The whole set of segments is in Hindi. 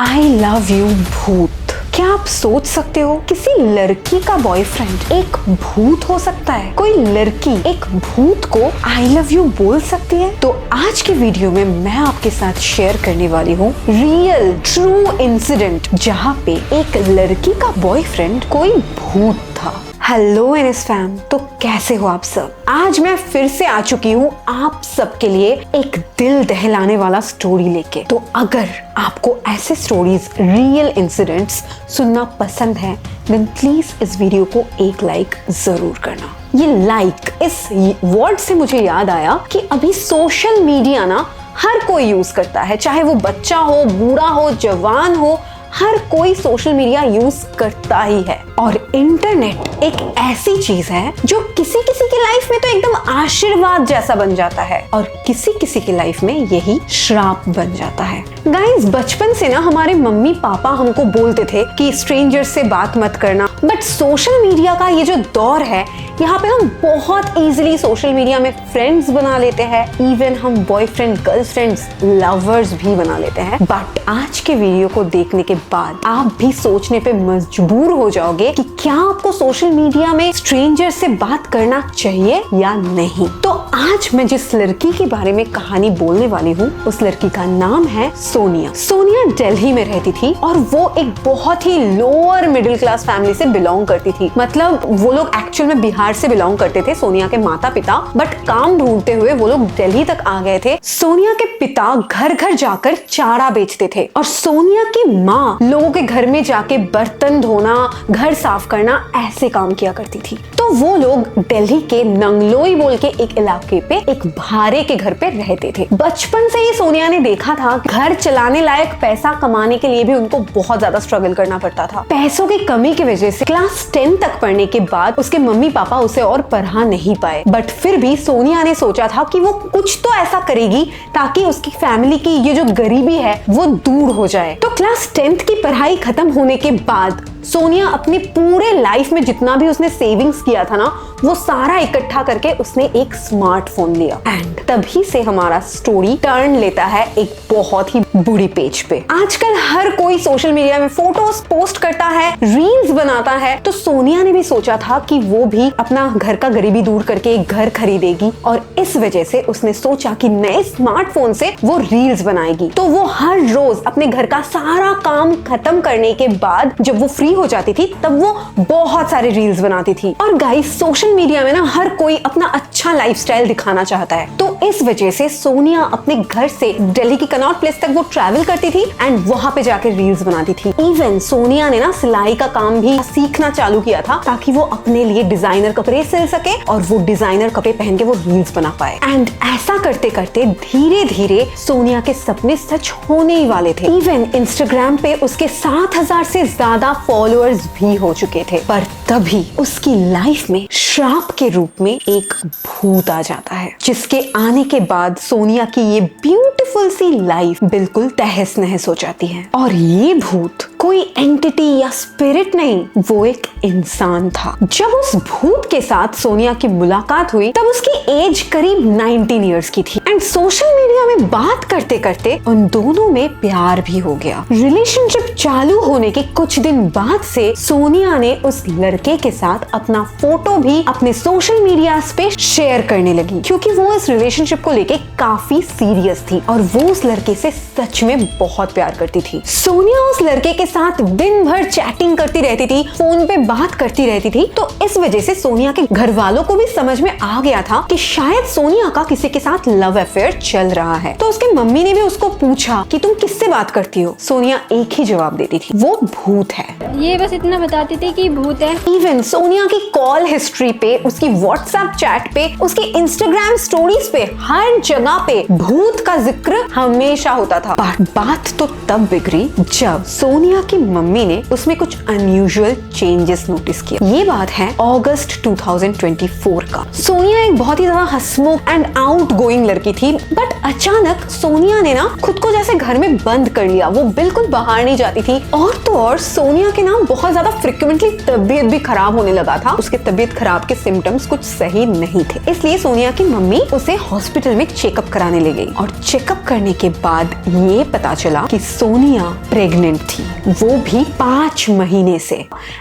आई लव यू भूत। क्या आप सोच सकते हो किसी लड़की का बॉयफ्रेंड एक भूत हो सकता है? कोई लड़की एक भूत को आई लव यू बोल सकती है? तो आज के वीडियो में मैं आपके साथ शेयर करने वाली हूँ रियल ट्रू इंसिडेंट जहाँ पे एक लड़की का बॉयफ्रेंड कोई भूत था। हेलो एनएस फैम, तो कैसे हो आप सब? आज मैं फिर से आ चुकी हूँ आप सबके लिए एक दिल दहलाने वाला स्टोरी लेके। तो अगर आपको ऐसे स्टोरीज, रियल इंसिडेंट्स सुनना पसंद है देन प्लीज इस वीडियो को एक लाइक जरूर करना। ये लाइक, इस वर्ड से मुझे याद आया कि अभी सोशल मीडिया ना हर कोई यूज करता है, चाहे वो बच्चा हो, बूढ़ा हो, जवान हो, हर कोई सोशल मीडिया यूज करता ही है। और इंटरनेट एक ऐसी चीज है जो किसी किसी की लाइफ में तो एकदम आशीर्वाद जैसा बन जाता है और किसी किसी की लाइफ में यही श्राप बन जाता है। गाइस, बचपन से ना हमारे मम्मी पापा हमको बोलते थे कि स्ट्रेंजर से बात मत करना, बट सोशल मीडिया का ये जो दौर है यहाँ पे हम बहुत इजीली सोशल मीडिया में फ्रेंड्स बना लेते हैं, इवन हम बॉयफ्रेंड, गर्लफ्रेंड्स, लवर्स भी बना लेते हैं। बट आज के वीडियो को देखने के बाद आप भी सोचने पे मजबूर हो जाओगे कि क्या आपको सोशल मीडिया में स्ट्रेंजर से बात करना चाहिए या नहीं। तो आज मैं जिस लड़की के बारे में कहानी बोलने वाली हूँ उस लड़की का नाम है सोनिया। सोनिया दिल्ली में रहती थी और वो एक बहुत ही लोअर मिडिल क्लास फैमिली से बिलोंग करती थी। मतलब वो लोग एक्चुअल में बिहार से बिलोंग करते थे, सोनिया के माता पिता, बट काम ढूंढते हुए वो लोग दिल्ली तक आ गए थे। सोनिया के पिता घर घर जाकर चारा बेचते थे और सोनिया की माँ लोगों के घर में जाके बर्तन धोना, घर साफ करना, ऐसे काम किया करती थी। तो वो लोग दिल्ली के नंगलोई बोल के एक इलाके पे एक भारे के घर पे रहते थे। बचपन से ही सोनिया ने देखा था घर चलाने लायक पैसा कमाने के लिए भी उनको बहुत ज्यादा स्ट्रगल करना पड़ता था। पैसों की कमी की वजह से क्लास 10 तक पढ़ने के बाद उसके मम्मी पापा उसे और पढ़ा नहीं पाए। बट फिर भी सोनिया ने सोचा था कि वो कुछ तो ऐसा करेगी ताकि उसकी फैमिली की ये जो गरीबी है वो दूर हो जाए। तो क्लास 10th की पढ़ाई खत्म होने के बाद सोनिया अपने पूरे लाइफ में जितना भी उसने सेविंग्स किया था ना वो सारा इकट्ठा करके उसने एक स्मार्टफोन लिया। एंड तभी से हमारा स्टोरी टर्न लेता है एक बहुत ही बुरी पेज पे। आजकल हर कोई सोशल मीडिया में फोटोज पोस्ट करता है, रील्स बनाता है। तो सोनिया ने भी सोचा था कि वो भी अपना घर का गरीबी दूर करके एक घर खरीदेगी और इस वजह से उसने सोचा कि नए स्मार्टफोन से वो रील्स बनाएगी। तो वो हर रोज अपने घर का सारा काम खत्म करने के बाद जब वो फ्री हो जाती थी तब वो बहुत सारे रील्स बनाती थी। और गाइस, सोशल मीडिया में ना हर कोई अपना अच्छा लाइफस्टाइल दिखाना चाहता है। तो इस वजह से सोनिया अपने घर से दिल्ली की कनॉट प्लेस तक वो ट्रैवल करती थी एंड वहां पे जाकर रील्स बनाती थी। इवन सोनिया ने ना सिलाई का काम भी सीखना चालू किया था ताकि वो अपने लिए डिजाइनर कपड़े सिल सके और वो डिजाइनर कपड़े पहन के वो रील्स बना पाए। एंड ऐसा करते करते धीरे धीरे सोनिया के सपने सच होने ही वाले थे। इवन इंस्टाग्राम पे उसके 7,000 से ज्यादा फॉलोअर्स भी हो चुके थे। पर तभी उसकी लाइफ में श्राप के रूप में एक भूत आ जाता है, जिसके आने के बाद सोनिया की ये ब्यूटीफुल सी लाइफ बिल्कुल तहस नहस हो जाती है। और ये भूत कोई एंटिटी या स्पिरिट नहीं, वो एक इंसान था। जब उस भूत के साथ सोनिया की मुलाकात हुई तब उसकी एज करीब 19 इयर्स की थी एंड सोशल मीडिया में बात करते करते उन दोनों में प्यार भी हो गया। रिलेशनशिप चालू होने के कुछ दिन बाद से सोनिया ने उस लड़के के साथ अपना फोटो भी अपने सोशल मीडिया पे शेयर करने लगी, क्योंकि वो इस रिलेशनशिप को लेके काफी सीरियस थी और वो उस लड़के से सच में बहुत प्यार करती थी। सोनिया उस लड़के के साथ दिन भर चैटिंग करती रहती थी, फोन पे बात करती रहती थी। तो इस वजह से सोनिया के घर वालों को भी समझ में आ गया था कि शायद सोनिया का किसी के साथ लव अफेयर चल रहा है। तो उसके मम्मी ने भी उसको पूछा कि तुम किससे बात करती हो? सोनिया एक ही जवाब देती थी, वो भूत है। ये बस इतना बताती थी कि भूत है। इवन सोनिया की कॉल हिस्ट्री पे, उसकी व्हाट्सएप चैट पे, उसकी इंस्टाग्राम स्टोरीज पे, हर जगह पे भूत का जिक्र हमेशा होता था। बात तो तब बिगड़ी जब सोनिया की मम्मी ने उसमें कुछ अनयूजुअल चेंजेस नोटिस किया। ये बात है अगस्त 2024 का। सोनिया एक बहुत ही ज्यादा हंसमुख एंड आउटगोइंग लड़की थी, बट अचानक सोनिया ने ना खुद को जैसे घर में बंद कर लिया। वो बिल्कुल बाहर नहीं जाती थी। और तो और सोनिया के ना बहुत ज्यादा फ्रिक्वेंटली तबीयत भी खराब होने लगा था। उसके तबीयत खराब के सिम्टम्स कुछ सही नहीं थे, इसलिए सोनिया की मम्मी उसे हॉस्पिटल में चेकअप कराने ले गई। और चेकअप करने के बाद ये पता चला कि सोनिया प्रेग्नेंट थी, वो भी 5 महीने से।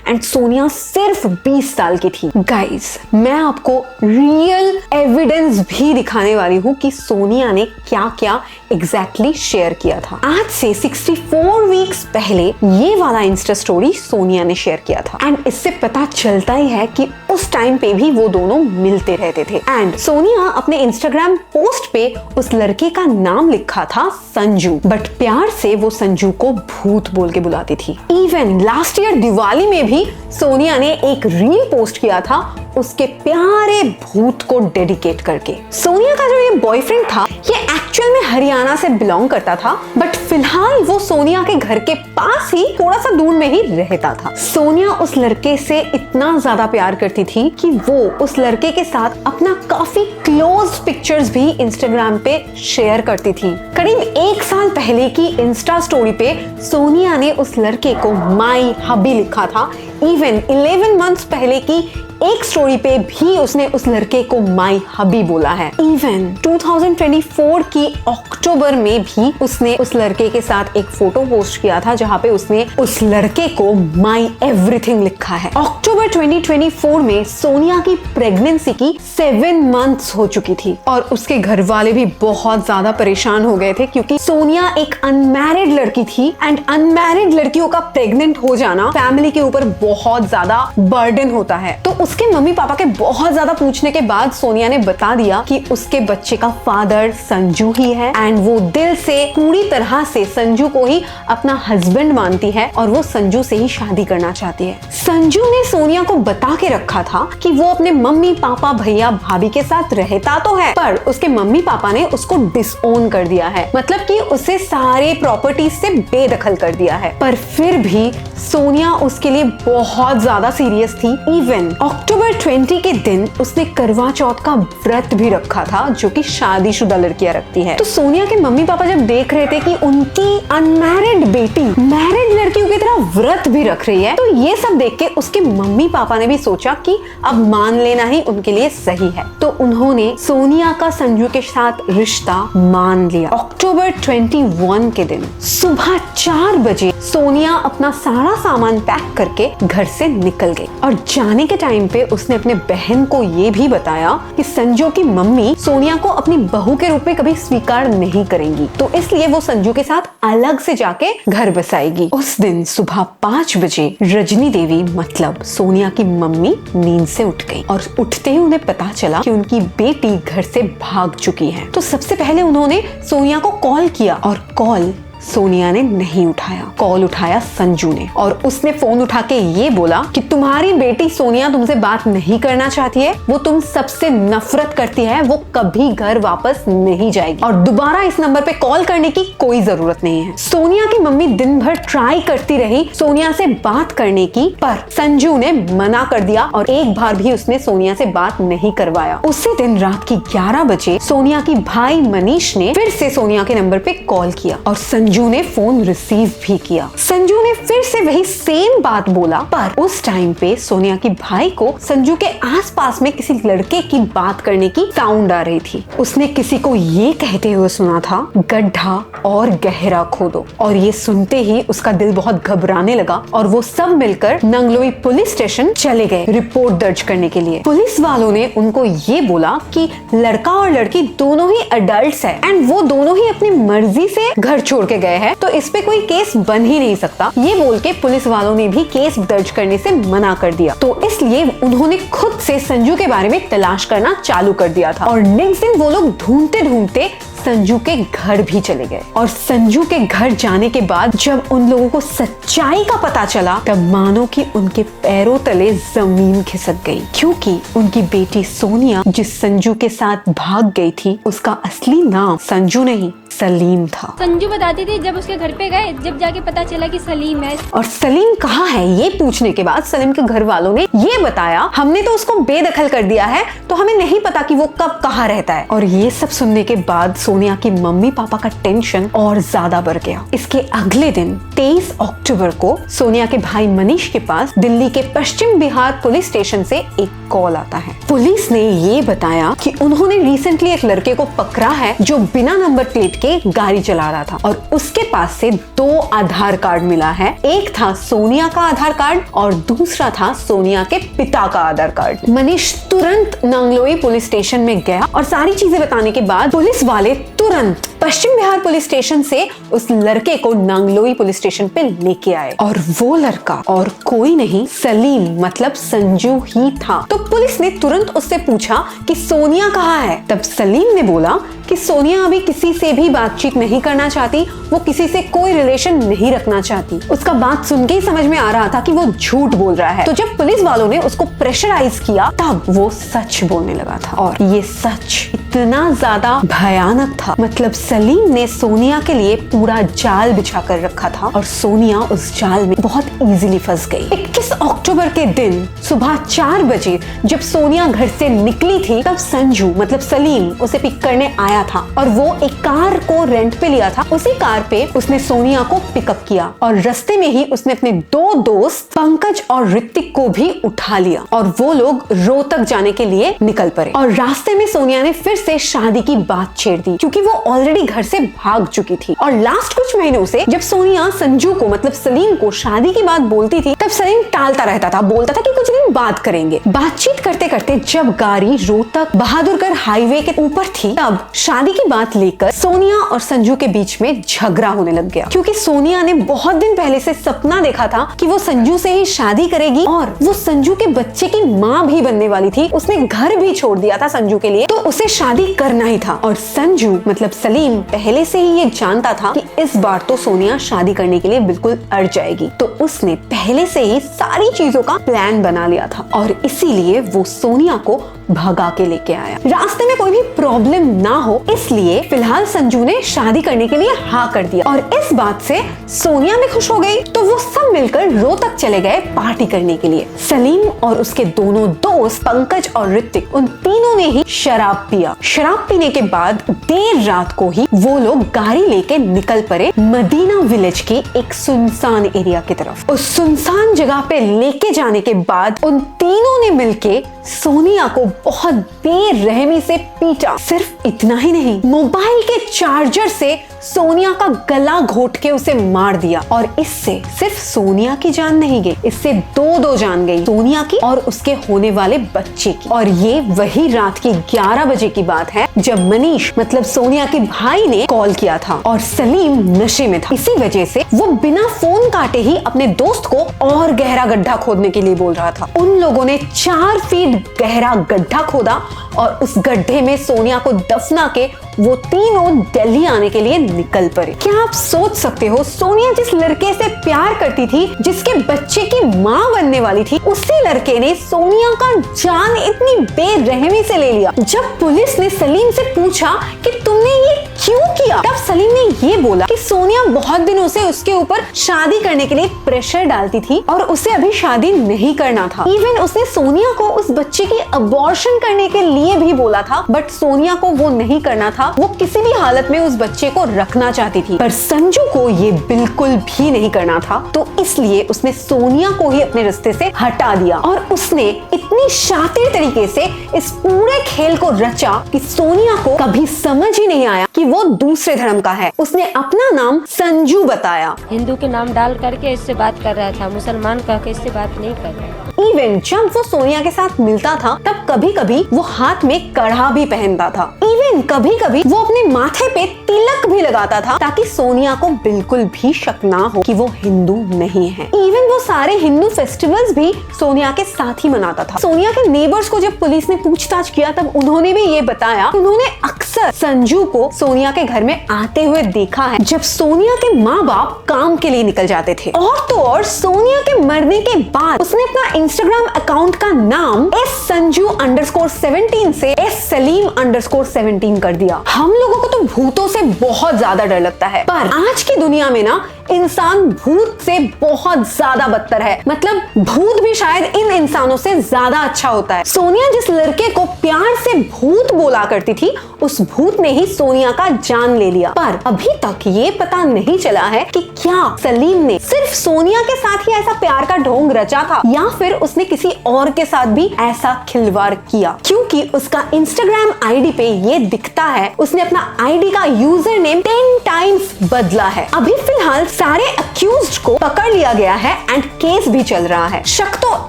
एंड सोनिया सिर्फ 20 साल की थी। गाइस, मैं आपको रियल एविडेंस भी दिखाने वाली हूँ कि सोनिया ने क्या क्या एग्जैक्टली शेयर किया था। आज से 64 वीक्स पहले ये वाला इंस्टा स्टोरी सोनिया ने शेयर किया था। एंड इससे पता चलता ही है कि उस टाइम पे भी वो दोनों मिलते रहते थे। एंड सोनिया अपने इंस्टाग्राम पोस्ट पे उस लड़के का नाम लिखा था संजू, बट प्यार से वो संजू को भूत बोल के बुलाती थी। इवन लास्ट ईयर दिवाली में भी सोनिया ने एक रील पोस्ट किया था उसके प्यारे भूत को डेडिकेट करके। सोनिया का जो ये बॉयफ्रेंड था, ये एक्चुअल में हरियाणा से बिलोंग करता था, बट फिलहाल वो सोनिया के घर के पास ही थोड़ा सा दूर में ही रहता था। सोनिया उस लड़के से इतना ज्यादा प्यार करती थी कि वो उस लड़के के साथ अपना काफी क्लोज पिक्चर्स भी इंस्टाग्राम पे शेयर करती थी। करीब 1 साल पहले की इंस्टा स्टोरी पे सोनिया ने उस लड़के को माई हबी लिखा था। इवन 11 मंथ्स पहले की एक स्टोरी पे भी उसने उस लड़के को माई हबी बोला है। इवन 2024 की अक्टूबर में भी उसने उस लड़के के साथ एक फोटो पोस्ट किया था जहां पे उसने उस लड़के को माई एवरीथिंग लिखा है। अक्टूबर 2024 में सोनिया की प्रेगनेंसी की 7 मंथ्स हो चुकी थी और उसके घर वाले भी बहुत ज्यादा परेशान हो गए थे, क्योंकि सोनिया एक अनमैरिड लड़की थी। एंड अनमैरिड लड़कियों का प्रेग्नेंट हो जाना फैमिली के ऊपर बहुत ज्यादा बर्डन होता है। तो उसके मम्मी पापा के बहुत ज्यादा पूछने के बाद सोनिया ने बता दिया कि उसके बच्चे का फादर संजू ही है। एंड वो दिल से पूरी तरह से संजू को ही अपना हस्बैंड मानती है और वो संजू से ही शादी करना चाहती है। संजू ने सोनिया को बता के रखा था कि वो अपने मम्मी पापा भैया भाभी के साथ रहता तो है, पर उसके मम्मी पापा ने उसको डिसओन कर दिया है, मतलब कि उसे सारे प्रॉपर्टीज से बेदखल कर दिया है। पर फिर भी सोनिया उसके लिए बहुत ज्यादा सीरियस थी। इवन अक्टूबर 20 के दिन उसने करवा चौथ का व्रत भी रखा था, जो कि शादीशुदा लड़कियां रखती है। तो सोनिया के मम्मी पापा जब देख रहे थे कि उनकी अनमैरिड बेटी मैरिड लड़कियों की तरह व्रत भी रख रही है, तो ये सब देख के उसके मम्मी पापा ने भी सोचा कि अब मान लेना ही उनके लिए सही है। तो उन्होंने सोनिया का संजू के साथ रिश्ता मान लिया। अक्टूबर 21 के दिन सुबह 4 बजे सोनिया अपना सारा सामान पैक करके घर से निकल गई और जाने के टाइम पे उसने अपने बहन को ये भी बताया कि संजू की मम्मी सोनिया को अपनी बहू के रूप में कभी स्वीकार नहीं करेंगी, तो इसलिए वो संजू के साथ अलग से जाके घर बसाएगी। उस दिन सुबह 5 बजे रजनी देवी मतलब सोनिया की मम्मी नींद से उठ गई और उठते ही उन्हें पता चला कि उनकी बेटी घर से भाग चुकी है। तो सबसे पहले उन्होंने सोनिया को कॉल किया और कॉल सोनिया ने नहीं उठाया। कॉल उठाया संजू ने और उसने फोन उठा के ये बोला कि तुम्हारी बेटी सोनिया तुमसे बात नहीं करना चाहती है, वो तुम सबसे नफरत करती है, वो कभी घर वापस नहीं जाएगी और दोबारा इस नंबर पे कॉल करने की कोई जरूरत नहीं है। सोनिया की मम्मी दिन भर ट्राई करती रही सोनिया से बात करने की, पर संजू ने मना कर दिया और एक बार भी उसने सोनिया से बात नहीं करवाया। उसी दिन रात की 11 बजे सोनिया की भाई मनीष ने फिर से सोनिया के नंबर पे कॉल किया और संजू ने फोन रिसीव भी किया। संजू ने फिर से वही सेम बात बोला, पर उस टाइम पे सोनिया की भाई को संजू के आसपास में किसी लड़के की बात करने की साउंड आ रही थी। उसने किसी को ये कहते हुए सुना था, गड्ढा और गहरा खोदो। और ये सुनते ही उसका दिल बहुत घबराने लगा और वो सब मिलकर नंगलोई पुलिस स्टेशन चले गए रिपोर्ट दर्ज करने के लिए। पुलिस वालों ने उनको ये बोला कि लड़का और लड़की दोनों ही अडल्ट्स है एंड वो दोनों ही अपनी मर्जी से घर छोड़ के गए हैं, तो इस पे कोई केस बन ही नहीं सकता। ये बोल के पुलिस वालों ने भी केस दर्ज करने से मना कर दिया। तो इसलिए उन्होंने खुद से संजू के बारे में तलाश करना चालू कर दिया था और नेक्स्ट दिन वो लोग ढूंढते ढूंढते संजू के घर भी चले गए। और संजू के घर जाने के बाद जब उन लोगों को सच्चाई का पता चला, तब मानो कि उनके पैरों तले जमीन खिसक गई, क्योंकि उनकी बेटी सोनिया जिस संजू के साथ भाग गई थी, उसका असली नाम संजू नहीं सलीम था। संजू बताती थी जब उसके घर पे गए, जब जाके पता चला कि सलीम है। और सलीम कहाँ है ये पूछने के बाद सलीम के घर वालों ने ये बताया, हमने तो उसको बेदखल कर दिया है, तो हमें नहीं पता कि वो कब कहाँ रहता है। और ये सब सुनने के बाद सोनिया की मम्मी पापा का टेंशन और ज्यादा बढ़ गया। इसके अगले दिन 23 अक्टूबर को सोनिया के भाई मनीष के पास दिल्ली के पश्चिम बिहार पुलिस स्टेशन से एक कॉल आता है। पुलिस ने ये बताया कि उन्होंने रिसेंटली एक लड़के को पकड़ा है जो बिना नंबर प्लेट के गाड़ी चला रहा था और उसके पास से 2 आधार कार्ड मिला है। एक था सोनिया का आधार कार्ड और दूसरा था सोनिया के पिता का आधार कार्ड। मनीष तुरंत नांगलोई पुलिस स्टेशन में गया और सारी चीजें बताने के बाद पुलिस वाले तुरंत पश्चिम बिहार पुलिस स्टेशन से उस लड़के को नांगलोई पुलिस स्टेशन पे लेके आए और वो लड़का और कोई नहीं सलीम मतलब संजू ही था। तो पुलिस ने तुरंत उससे पूछा कि सोनिया कहाँ है। तब सलीम ने बोला कि सोनिया अभी किसी से भी बातचीत नहीं करना चाहती, वो किसी से कोई रिलेशन नहीं रखना चाहती। उसका बात सुन के ही समझ में आ रहा था कि वो झूठ बोल रहा है। तो जब पुलिस वालों ने उसको प्रेशराइज किया तब वो सच बोलने लगा था और ये सच इतना ज्यादा भयानक था। मतलब सलीम ने सोनिया के लिए पूरा जाल बिछा कर रखा था और सोनिया उस जाल में बहुत इजीली फंस गई। 21 अक्टूबर के दिन सुबह 4 बजे जब सोनिया घर से निकली थी तब संजू मतलब सलीम उसे पिक करने आया था और वो एक कार को रेंट पे लिया था। उसी कार पे उसने सोनिया को पिकअप किया और रास्ते में ही उसने अपने 2 दोस्त पंकज और ऋतिक को भी उठा लिया और वो लोग रोहतक जाने के लिए निकल पड़े। और रास्ते में सोनिया ने फिर से शादी की बात छेड़ दी क्योंकि वो ऑलरेडी घर से भाग चुकी थी। और लास्ट कुछ महीनों से जब सोनिया संजू को मतलब सलीम को शादी की बात बोलती थी तब सलीम टालता रहता था, बोलता था कि कुछ दिन बात करेंगे। बातचीत करते करते जब गाड़ी रोहतक बहादुरगढ़ हाईवे के ऊपर थी तब शादी की बात लेकर सोनिया और संजू के बीच में झगड़ा होने लग गया क्योंकि सोनिया ने बहुत दिन पहले से सपना देखा था कि वो संजू से ही शादी करेगी और वो संजू के बच्चे की माँ भी बनने वाली थी। उसने घर भी छोड़ दिया था संजू के लिए, तो उसे शादी करना ही था। और संजू मतलब सलीम पहले से ही ये जानता था कि इस बार तो सोनिया शादी करने के लिए बिल्कुल अड़ जाएगी, तो उसने पहले से ही सारी चीजों का प्लान बना लिया था और इसीलिए वो सोनिया को भगा के लेके आया। रास्ते में कोई भी प्रॉब्लम ना हो इसलिए फिलहाल संजू ने शादी करने के लिए हाँ कर दिया और इस बात से सोनिया भी खुश हो गई। तो वो सब मिलकर रोहतक चले गए पार्टी करने के लिए। सलीम और उसके दोनों दोस्त पंकज और ऋतिक उन तीनों ने ही शराब पिया। शराब पीने के बाद देर रात को ही वो लोग गाड़ी लेके निकल पड़े मदीना विलेज के एक सुनसान एरिया की तरफ। उस सुनसान जगह पे लेके जाने के बाद उन तीनों ने मिलके सोनिया को बहुत बेरहमी से पीटा। सिर्फ इतना ही नहीं, मोबाइल के चार्जर से सोनिया का गला घोट के उसे मार दिया और इससे सिर्फ सोनिया की जान नहीं गई, इससे 2 जान गई, सोनिया की और उसके होने वाले बच्चे की। और ये वही रात की 11 बजे की बात है जब मनीष मतलब सोनिया के भाई ने कॉल किया था और सलीम नशे में था। इसी वजह से वो बिना फोन काटे ही अपने दोस्त को और गहरा गड्ढा खोदने के लिए बोल रहा था। उन लोगों ने 4 फीट गहरा गड्ढा खोदा और उस गड्ढे में सोनिया को दफना के वो तीनों दिल्ली आने के लिए निकल पड़े। क्या आप सोच सकते हो, सोनिया जिस लड़के से प्यार करती थी, जिसके बच्चे की माँ बनने वाली थी, उसी लड़के ने सोनिया का जान इतनी बेरहमी से ले लिया। जब पुलिस ने सलीम से पूछा कि तुमने ये क्यों किया, तब सलीम ने ये बोला कि सोनिया बहुत दिनों से उसके ऊपर शादी करने के लिए प्रेशर डालती थी और उसे अभी शादी नहीं करना था। इवन उसने सोनिया को उस बच्चे की अबॉर्शन करने के लिए भी बोला था, बट सोनिया को वो नहीं करना था। वो किसी भी हालत में उस बच्चे को रखना चाहती थी, पर संजू को ये बिल्कुल भी नहीं करना था। तो इसलिए उसने सोनिया को ही अपने रास्ते से हटा दिया और उसने इतनी शातिर तरीके से इस पूरे खेल को रचा कि सोनिया को कभी समझ ही नहीं आया कि वो दूसरे धर्म का है। उसने अपना नाम संजू बताया। हिंदू के नाम डाल करके इससे बात कर रहा था, मुसलमान कह के इससे बात नहीं कर रहा। इवन जब वो सोनिया के साथ मिलता था तब कभी कभी वो हाथ में कड़ा भी पहनता था। इवन कभी कभी वो अपने माथे पे तिलक भी लगाता था ताकि सोनिया को बिल्कुल भी शक ना हो कि वो हिंदू नहीं है। इवन वो सारे हिंदू फेस्टिवल्स भी सोनिया के साथ ही मनाता था। सोनिया के नेबर्स को जब पुलिस ने पूछताछ किया तब उन्होंने भी ये बताया कि उन्होंने अक्सर संजू को सोनिया के घर में आते हुए देखा है जब सोनिया के माँ बाप काम के लिए निकल जाते थे। और तो और सोनिया के मरने के बाद उसने अपना इंस्टाग्राम अकाउंट का नाम SSanju_17 से SSalim_17 कर दिया। हम लोगों को तो भूतों से बहुत ज्यादा डर लगता है, पर आज की दुनिया में ना इंसान भूत से बहुत ज्यादा बदतर है। मतलब भूत भी शायद इन इंसानों से ज्यादा अच्छा होता है। सोनिया जिस लड़के को प्यार से भूत बोला करती थी, उस भूत ने ही सोनिया का जान ले लिया। पर अभी तक ये पता नहीं चला है कि क्या सलीम ने सिर्फ सोनिया के साथ ही ऐसा प्यार का ढोंग रचा था या फिर उसने किसी और के साथ भी ऐसा खिलवाड़ किया, क्योंकि उसका इंस्टाग्राम आईडी पे ये दिखता है उसने अपना आईडी का यूजर नेम 10 टाइम्स बदला है। अभी फिलहाल सारे अक्यूज्ड को पकड़ लिया गया है एंड केस भी चल रहा है। शक तो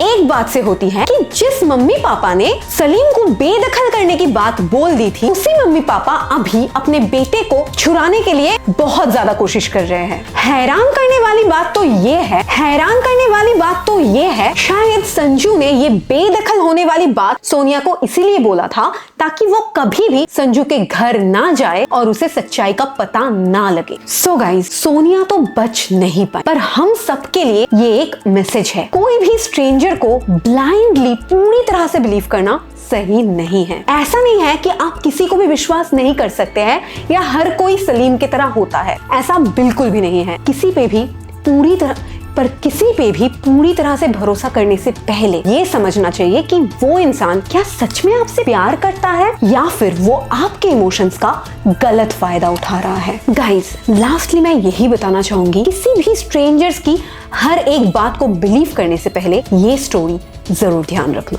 एक बात से होती है कि जिस मम्मी पापा ने सलीम को बेदखल करने की बात बोल दी थी, उसी मम्मी पापा अभी अपने बेटे को छुड़ाने के लिए बहुत ज्यादा कोशिश कर रहे हैं। हैरान करने वाली बात तो ये है शायद संजू ने ये बेदखल होने वाली बात सोनिया को इसीलिए बोला था ताकि वो कभी भी संजू के घर ना जाए और उसे सच्चाई का पता ना लगे। सो गाइस, सोनिया तो बच नहीं पाई, पर हम सबके लिए ये एक मैसेज है, कोई भी स्ट्रेंजर को ब्लाइंडली पूरी तरह से बिलीव करना सही नहीं है। ऐसा नहीं है कि आप किसी को भी विश्वास नहीं कर सकते हैं या हर कोई सलीम की तरह होता है, ऐसा बिल्कुल भी नहीं है। किसी पे भी पूरी तरह से भरोसा करने से पहले ये समझना चाहिए कि वो इंसान क्या सच में आपसे प्यार करता है या फिर वो आपके इमोशंस का गलत फायदा उठा रहा है। गाइस, लास्टली मैं यही बताना चाहूंगी, किसी भी स्ट्रेंजर्स की हर एक बात को बिलीव करने से पहले ये स्टोरी जरूर ध्यान रखना।